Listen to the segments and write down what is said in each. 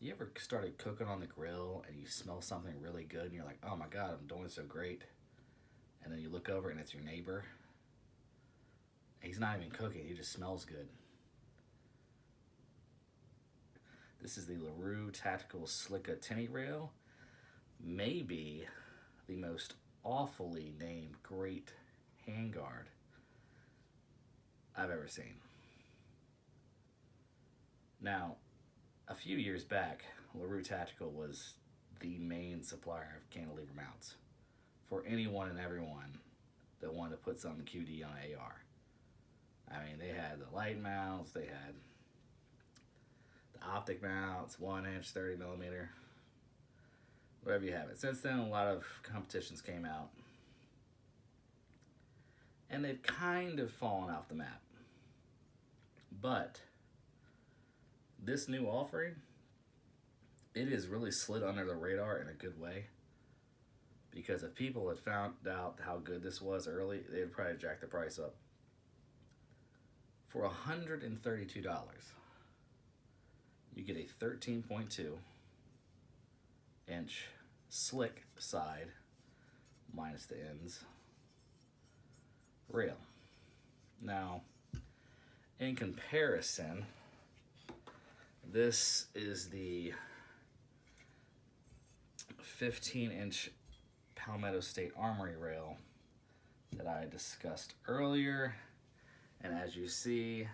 You ever started cooking on the grill and you smell something really good and you're like, oh my God, I'm doing so great. And then you look over and it's your neighbor. He's not even cooking, he just smells good. This is the LaRue Tactical Slick-A-Tinny rail. Maybe the most awfully named great handguard I've ever seen. Now, a few years back, LaRue Tactical was the main supplier of cantilever mounts for anyone and everyone that wanted to put something QD on an AR. I mean, they had the light mounts, they had the optic mounts, 1 inch, 30 millimeter, whatever you have it. Since then, a lot of competitions came out, and they've kind of fallen off the map. But this new offering, it has really slid under the radar in a good way. Because if people had found out how good this was early, they'd probably jack the price up. For $132, you get a 13.2 inch slick side, minus the ends, rail. Now, in comparison, this is the 15-inch Palmetto State Armory rail that I discussed earlier. And as you see,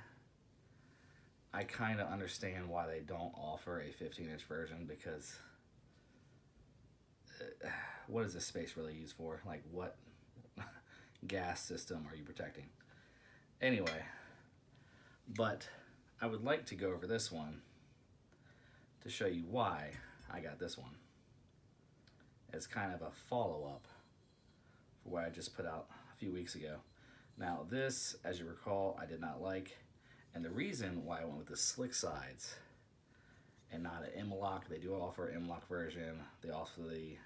I kind of understand why they don't offer a 15-inch version, because what is this space really used for? Like, what gas system are you protecting? Anyway, but I would like to go over this one to show you why I got this one as kind of a follow-up for what I just put out a few weeks ago. Now this, as you recall, I did not like, and the reason why I went with the slick sides and not an M-lock, they do offer an M-lock version. They offer the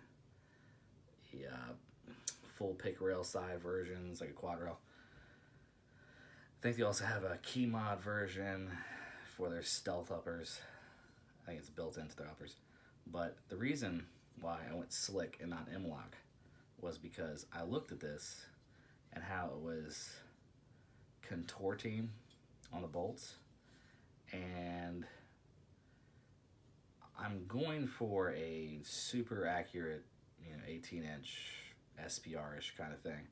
full pick rail side versions, like a quad rail. I think they also have a key mod version for their stealth uppers. I think it's built into their uppers. But the reason why I went slick and not M-lock was because I looked at this and how it was contorting on the bolts, and I'm going for a super accurate, 18-inch SPR-ish kind of thing,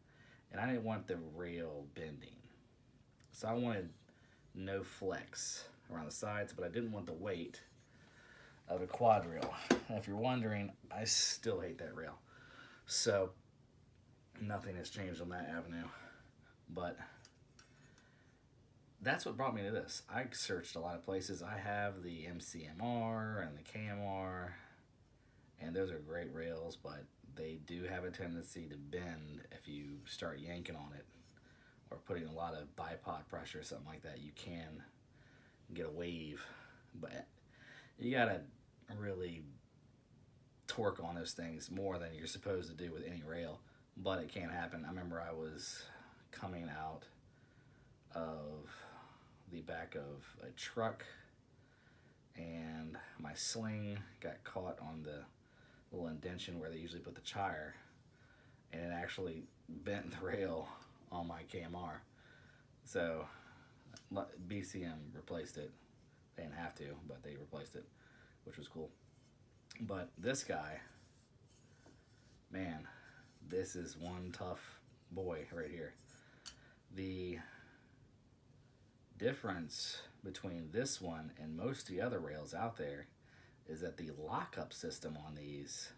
and I didn't want the rail bending, so I wanted no flex around the sides, but I didn't want the weight of a quad rail. And if you're wondering, I still hate that rail, so nothing has changed on that avenue. But that's what brought me to this. I searched a lot of places. I have the MCMR and the KMR, and those are great rails, but they do have a tendency to bend if you start yanking on it or putting a lot of bipod pressure or something like that. You can get a wave, but you gotta really torque on those things more than you're supposed to do with any rail, but it can happen. I remember I was coming out of the back of a truck and my sling got caught on the little indention where they usually put the chire, and it actually bent the rail on my KMR. So BCM replaced it. They didn't have to, but they replaced it, which was cool. But this guy, man, this is one tough boy right here. The difference between this one and most of the other rails out there is that the lockup system on these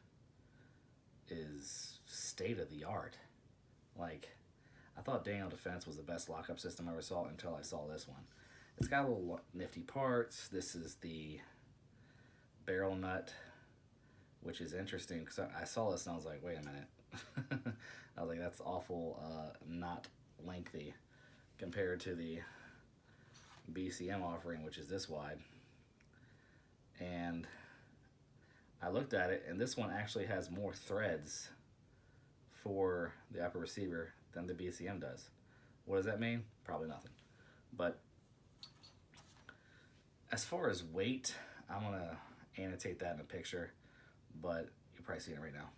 is state of the art. Like, I thought Daniel Defense was the best lockup system I ever saw until I saw this one. It's got little nifty parts. This is the barrel nut, which is interesting because I saw this and I was like, wait a minute. I was like, that's awful not lengthy compared to the BCM offering, which is this wide. And I looked at it, and this one actually has more threads for the upper receiver than the BCM does. What does that mean? Probably nothing. But as far as weight, I'm gonna annotate that in a picture, but you're probably seeing it right now.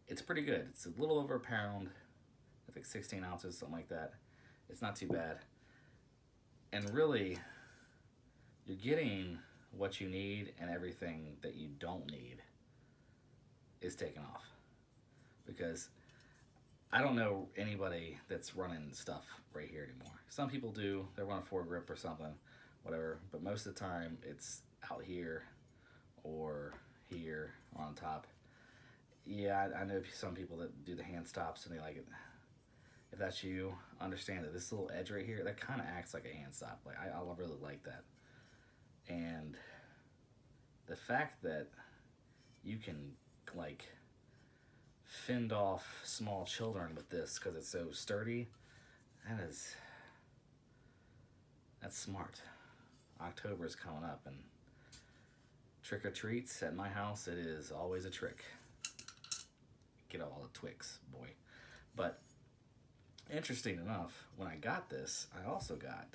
It's pretty good. It's a little over a pound, I think 16 ounces, something like that. It's not too bad. And really, you're getting what you need, and everything that you don't need is taken off. Because I don't know anybody that's running stuff right here anymore. Some people do. They run a foregrip or something, whatever. But most of the time, it's out here or here on top. Yeah, I know some people that do the hand stops and they like it. If that's you, understand that this little edge right here, that kind of acts like a hand stop. Like I really like that. And the fact that you can like fend off small children with this because it's so sturdy, that's smart. October is coming up, and trick or treats at my house, it is always a trick. Get all the Twix, boy. But interesting enough, when I got this, I also got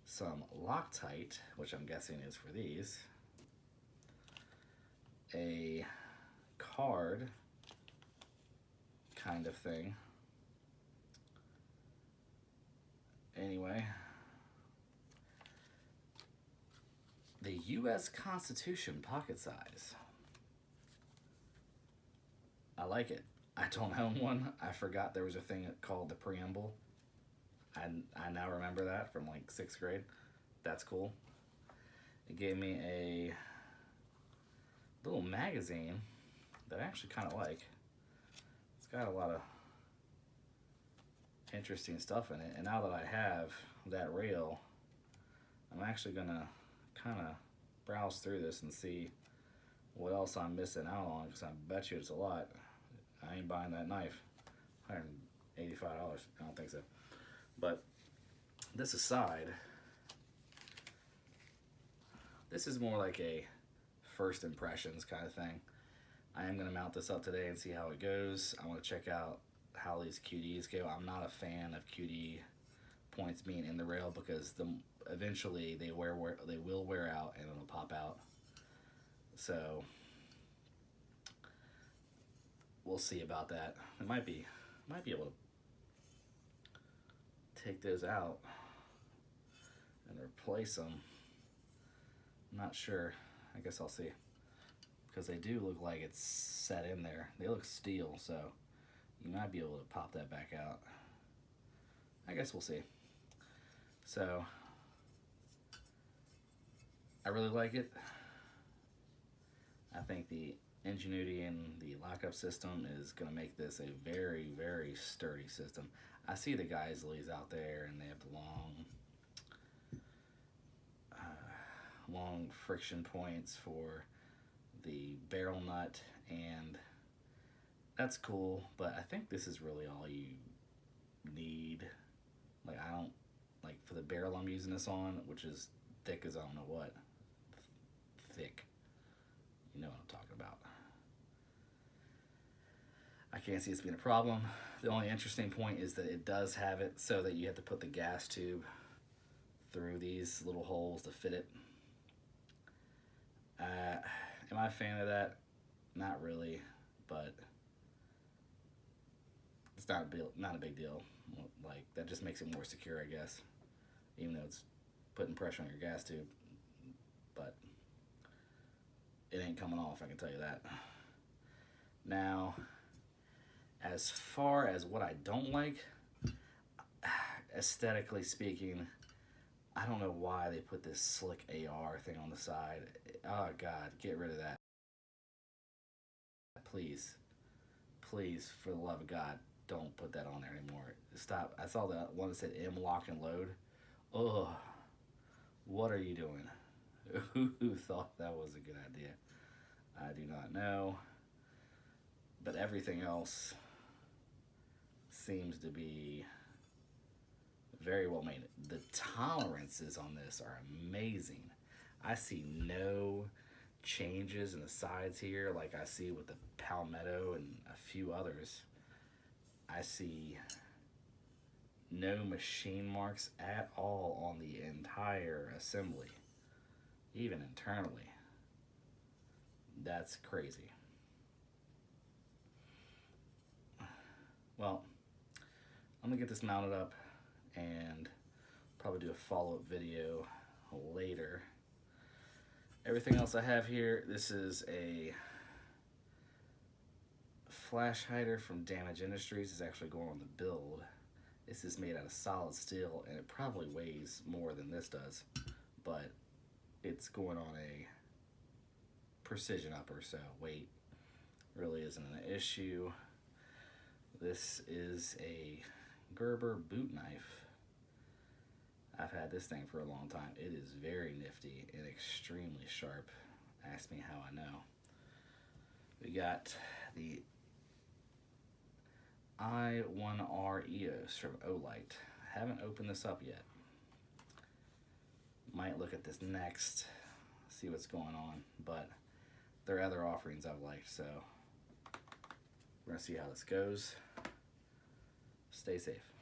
some Loctite, which I'm guessing is for these, a card kind of thing. Anyway, the U.S. Constitution pocket size. I like it. I don't own one. I forgot there was a thing called the preamble. I now remember that from like 6th grade. That's cool. It gave me a little magazine that I actually kind of like. It's got a lot of interesting stuff in it. And now that I have that rail, I'm actually going to kind of browse through this and see what else I'm missing out on, because I bet you it's a lot. I ain't buying that knife. $185. I don't think so. But this aside, this is more like a first impressions kind of thing. I am going to mount this up today and see how it goes. I want to check out how these QDs go. I'm not a fan of QD points being in the rail because eventually they will wear out and it'll pop out. So we'll see about that. I might be able to take those out and replace them. I'm not sure. I guess I'll see, because they do look like it's set in there. They look steel, so you might be able to pop that back out. I guess we'll see. So I really like it. I think the ingenuity in the lockup system is going to make this a very, very sturdy system. I see the Geisleys out there and they have the long friction points for the barrel nut, and that's cool, but I think this is really all you need. Like, I don't, like, for the barrel I'm using this on, which is thick as I don't know what. Thick. You know what I'm talking about. I can't see this being a problem. The only interesting point is that it does have it so that you have to put the gas tube through these little holes to fit it. Am I a fan of that? Not really, but it's not a big deal. Like, that just makes it more secure, I guess, even though it's putting pressure on your gas tube. But it ain't coming off, I can tell you that. Now, as far as what I don't like, aesthetically speaking, I don't know why they put this Slick-A thing on the side. Oh, God, get rid of that. Please, please, for the love of God, don't put that on there anymore. Stop. I saw the one that said M lock and load. Ugh, what are you doing? Who thought that was a good idea? I do not know. But everything else seems to be very well made. The tolerances on this are amazing. I see no changes in the sides here like I see with the Palmetto and a few others. I see no machine marks at all on the entire assembly, even internally. That's crazy. Well, I'm gonna get this mounted up and probably do a follow-up video later. Everything else I have here, this is a flash hider from Damage Industries. It's actually going on the build. This is made out of solid steel, and it probably weighs more than this does, but it's going on a precision upper, so weight really isn't an issue. This is a Gerber boot knife. I've had this thing for a long time. It is very nifty and extremely sharp. Ask me how I know. We got the I1R EOS from Olight. Haven't opened this up yet. Might look at this next, see what's going on, but there are other offerings I've liked, so we're gonna see how this goes. Stay safe.